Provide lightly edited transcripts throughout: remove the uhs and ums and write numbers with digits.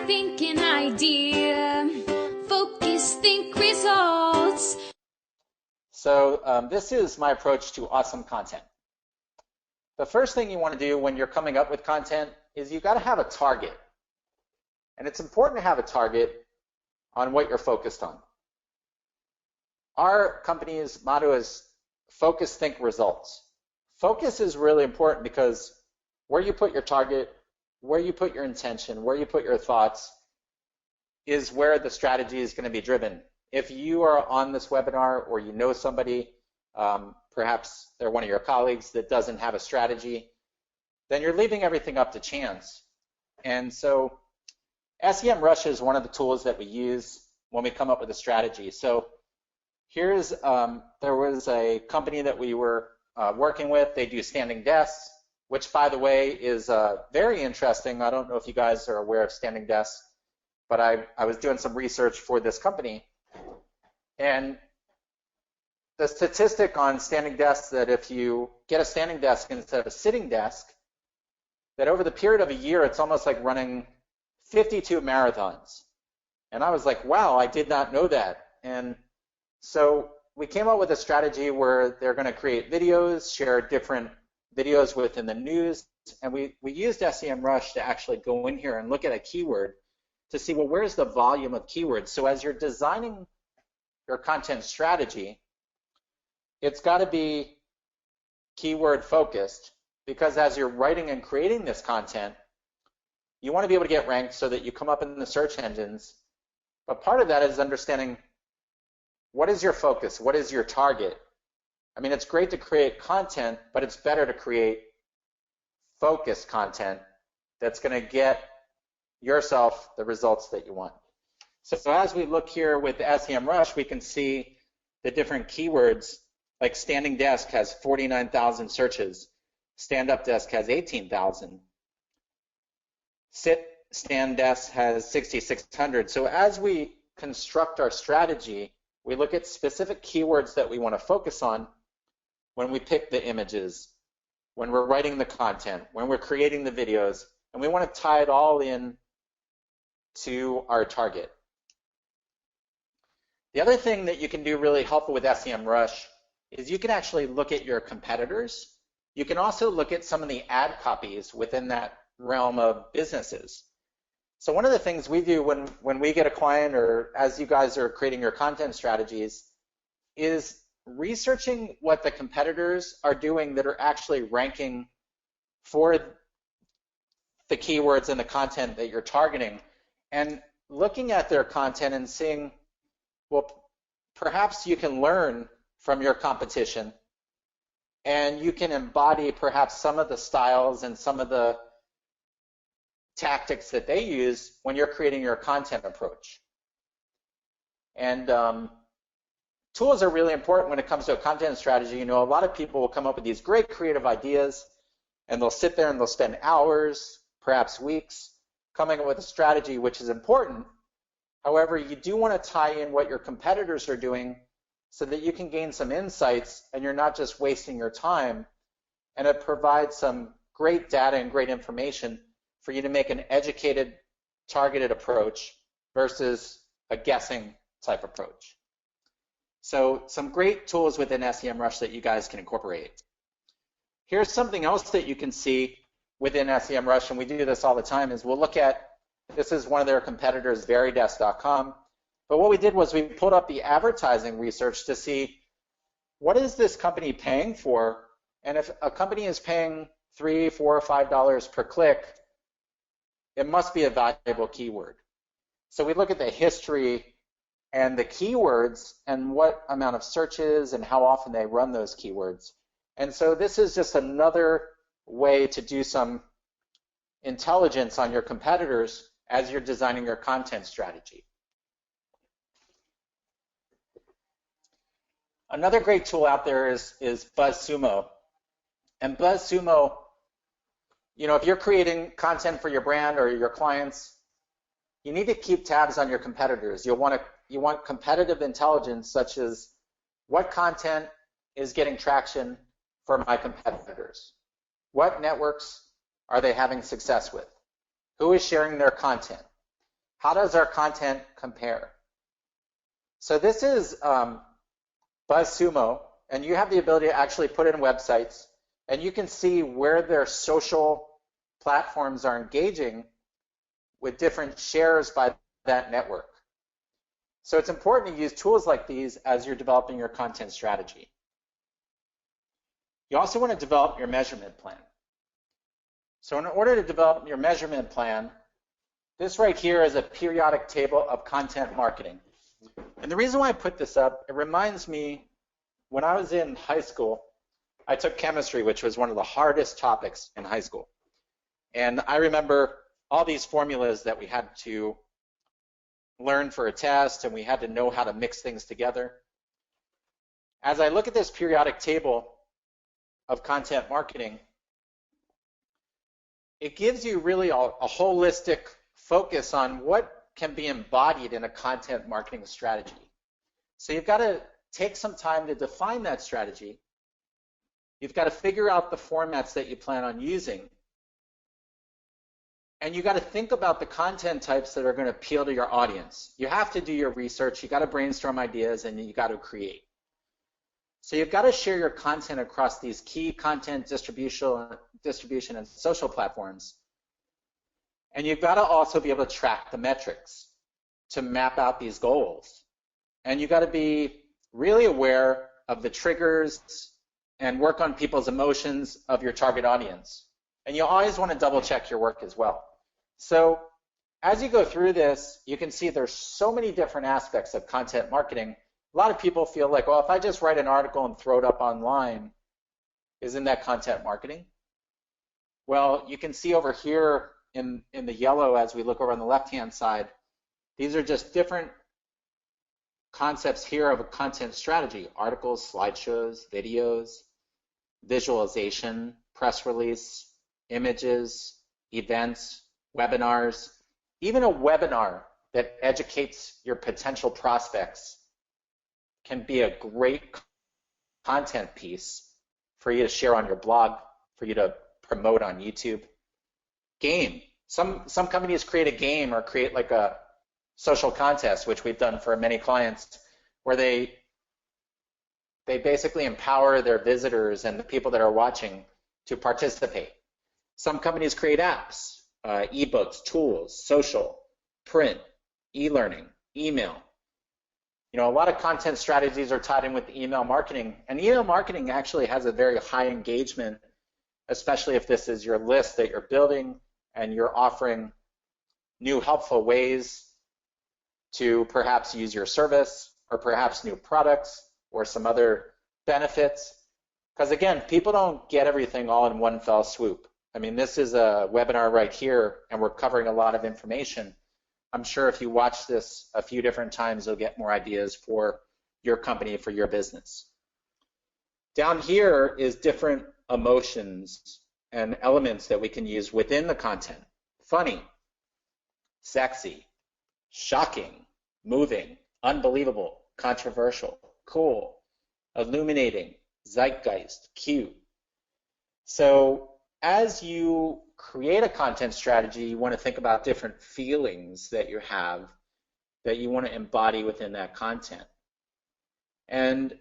think an idea. Focus, think results. So this is my approach to awesome content. The first thing you want to do when you're coming up with content is you got to have a target. And it's important to have a target on what you're focused on. Our company's motto is focus, think, results. Focus is really important because where you put your target, where you put your intention, where you put your thoughts is where the strategy is going to be driven. If you are on this webinar or you know somebody, perhaps they're one of your colleagues that doesn't have a strategy, then you're leaving everything up to chance. And so SEMrush is one of the tools that we use when we come up with a strategy. So here's, there was a company that we were working with. They do standing desks, which by the way is very interesting. I don't know if you guys are aware of standing desks, but I was doing some research for this company. And the statistic on standing desks that if you get a standing desk instead of a sitting desk, that over the period of a year, it's almost like running 52 marathons. And I was like, wow, I did not know that. And so we came up with a strategy where they're going to create videos, share different videos within the news, and we used SEMrush to actually go in here and look at a keyword to see, well, where's the volume of keywords? So as you're designing your content strategy, it's got to be keyword focused, because as you're writing and creating this content, you want to be able to get ranked so that you come up in the search engines. But part of that is understanding what is your focus, what is your target. I mean, it's great to create content, but it's better to create focused content that's going to get yourself the results that you want. So as we look here with SEMrush, we can see the different keywords, like standing desk has 49,000 searches, stand-up desk has 18,000, stand desk has 6,600. So as we construct our strategy, we look at specific keywords that we want to focus on when we pick the images, when we're writing the content, when we're creating the videos, and we want to tie it all in to our target. The other thing that you can do really helpful with SEMrush is you can actually look at your competitors. You can also look at some of the ad copies within that realm of businesses. So one of the things we do when we get a client, or as you guys are creating your content strategies, is researching what the competitors are doing that are actually ranking for the keywords and the content that you're targeting, and looking at their content and seeing, well, perhaps you can learn from your competition and you can embody perhaps some of the styles and some of the tactics that they use when you're creating your content approach. And tools are really important when it comes to a content strategy. You know, a lot of people will come up with these great creative ideas and they'll sit there and they'll spend hours, perhaps weeks, coming up with a strategy, which is important. However, you do want to tie in what your competitors are doing so that you can gain some insights and you're not just wasting your time, and it provides some great data and great information for you to make an educated, targeted approach versus a guessing type approach. So some great tools within SEMrush that you guys can incorporate. Here's something else that you can see within SEMrush, and we do this all the time, is we'll look at, this is one of their competitors, Verydesk.com. But what we did was we pulled up the advertising research to see what is this company paying for, and if a company is paying $3, $4, or $5 per click, it must be a valuable keyword. So we look at the history and the keywords and what amount of searches and how often they run those keywords. And so this is just another way to do some intelligence on your competitors as you're designing your content strategy. Another great tool out there is BuzzSumo. And BuzzSumo, you know, if you're creating content for your brand or your clients, you need to keep tabs on your competitors. You want competitive intelligence, such as what content is getting traction for my competitors? What networks are they having success with? Who is sharing their content? How does our content compare? So this is BuzzSumo, and you have the ability to actually put in websites, and you can see where their social platforms are engaging with different shares by that network. So it's important to use tools like these as you're developing your content strategy. You also want to develop your measurement plan. So in order to develop your measurement plan, this right here is a periodic table of content marketing. And the reason why I put this up, it reminds me when I was in high school, I took chemistry, which was one of the hardest topics in high school. And I remember all these formulas that we had to learn for a test, and we had to know how to mix things together. As I look at this periodic table of content marketing, it gives you really a holistic focus on what can be embodied in a content marketing strategy. So you've got to take some time to define that strategy. You've got to figure out the formats that you plan on using. And you got to think about the content types that are going to appeal to your audience. You have to do your research, you got to brainstorm ideas, and you got to create. So you've got to share your content across these key content distribution and social platforms. And you've got to also be able to track the metrics to map out these goals. And you've got to be really aware of the triggers and work on people's emotions of your target audience. And you always want to double check your work as well. So as you go through this, you can see there's so many different aspects of content marketing. A lot of people feel like, well, if I just write an article and throw it up online, isn't that content marketing? Well, you can see over here in the yellow as we look over on the left-hand side, these are just different concepts here of a content strategy: articles, slideshows, videos, visualization, press release, images, events, webinars. Even a webinar that educates your potential prospects can be a great content piece for you to share on your blog, for you to promote on YouTube. Game. Some companies create a game or create like a social contest, which we've done for many clients, where they basically empower their visitors and the people that are watching to participate. Some companies create apps, ebooks, tools, social, print, e-learning, email. You know, a lot of content strategies are tied in with email marketing, and email marketing actually has a very high engagement, especially if this is your list that you're building and you're offering new helpful ways to perhaps use your service, or perhaps new products or some other benefits. Because again, people don't get everything all in one fell swoop. I mean, this is a webinar right here, and we're covering a lot of information. I'm sure if you watch this a few different times, you'll get more ideas for your company, for your business. Down here is different emotions and elements that we can use within the content. Funny, sexy, shocking, moving, unbelievable, controversial, cool, illuminating, zeitgeist, cute. So as you create a content strategy, you want to think about different feelings that you have that you want to embody within that content. And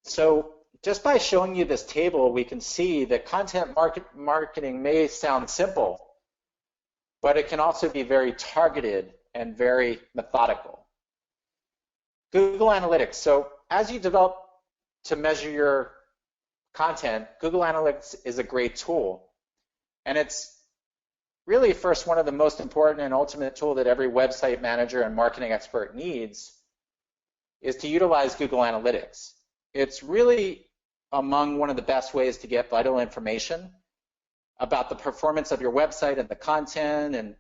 so just by showing you this table, we can see that content marketing may sound simple, but it can also be very targeted and very methodical. Google Analytics. So as you develop to measure your content, Google Analytics is a great tool. And it's really first one of the most important and ultimate tool that every website manager and marketing expert needs is to utilize Google Analytics. It's really among one of the best ways to get vital information about the performance of your website and the content, and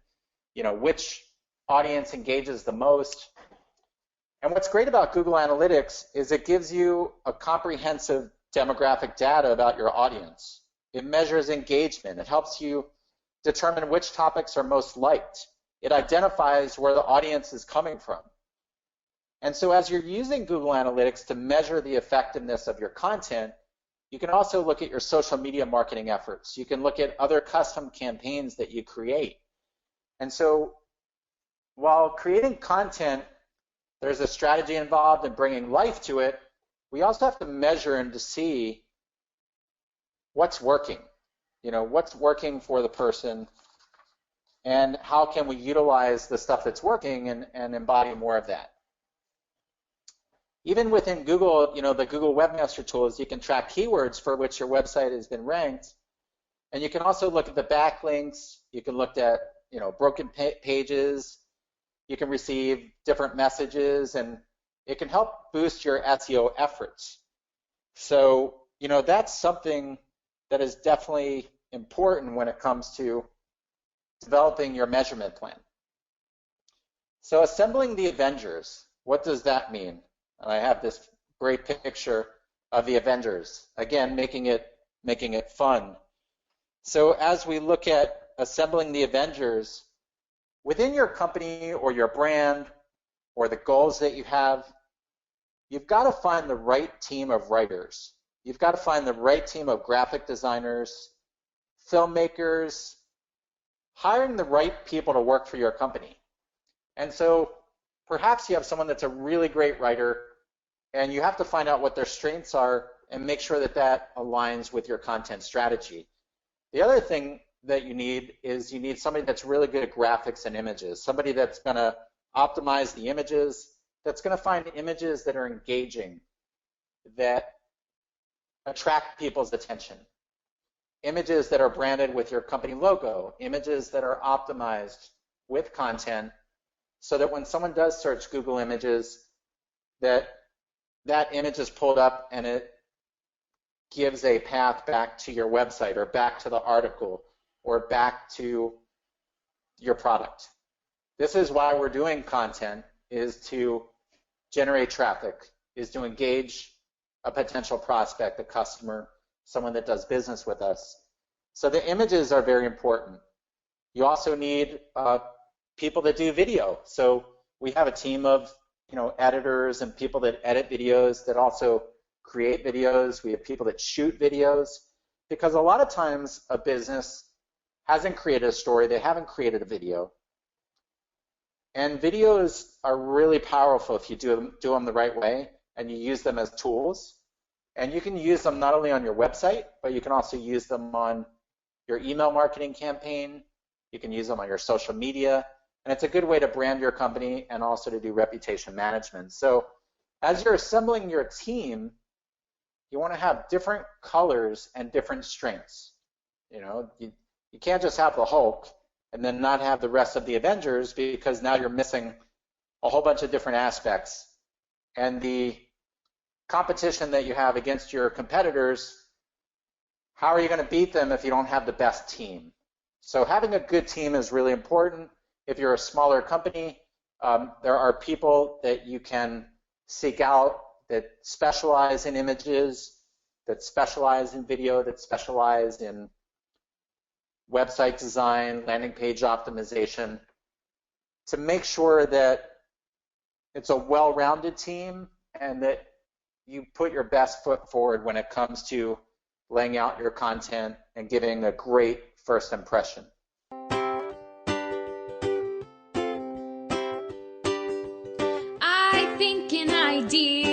which audience engages the most. And what's great about Google Analytics is it gives you a comprehensive demographic data about your audience. It measures engagement. It helps you determine which topics are most liked. It identifies where the audience is coming from. And so as you're using Google Analytics to measure the effectiveness of your content, you can also look at your social media marketing efforts. You can look at other custom campaigns that you create. And so while creating content, there's a strategy involved in bringing life to it. We also have to measure and to see what's working. What's working for the person, and how can we utilize the stuff that's working and embody more of that. Even within Google, the Google Webmaster Tools, you can track keywords for which your website has been ranked. And you can also look at the backlinks. You can look at, broken pages. You can receive different messages, and it can help boost your SEO efforts. So, that's something that is definitely important when it comes to developing your measurement plan. So assembling the Avengers, what does that mean? And I have this great picture of the Avengers, again, making it fun. So as we look at assembling the Avengers, within your company or your brand or the goals that you have, you've got to find the right team of writers. You've got to find the right team of graphic designers, filmmakers, hiring the right people to work for your company. And so perhaps you have someone that's a really great writer, and you have to find out what their strengths are and make sure that that aligns with your content strategy. The other thing that you need is you need somebody that's really good at graphics and images, somebody that's going to optimize the images, that's going to find images that are engaging, that attract people's attention, images that are branded with your company logo, images that are optimized with content, so that when someone does search Google Images, that image is pulled up and it gives a path back to your website or back to the article or back to your product. This is why we're doing content, is to generate traffic, is to engage a potential prospect, a customer, someone that does business with us. So the images are very important. You also need people that do video. So we have a team of editors and people that edit videos, that also create videos. We have people that shoot videos, because a lot of times a business hasn't created a story, they haven't created a video. And videos are really powerful if you do them the right way and you use them as tools. And you can use them not only on your website, but you can also use them on your email marketing campaign. You can use them on your social media. And it's a good way to brand your company and also to do reputation management. So as you're assembling your team, you want to have different colors and different strengths. You can't just have the Hulk and then not have the rest of the Avengers, because now you're missing a whole bunch of different aspects. And the competition that you have against your competitors, how are you going to beat them if you don't have the best team? So having a good team is really important. If you're a smaller company, there are people that you can seek out that specialize in images, that specialize in video, that specialize in website design, landing page optimization, to make sure that it's a well-rounded team and that you put your best foot forward when it comes to laying out your content and giving a great first impression. I think an idea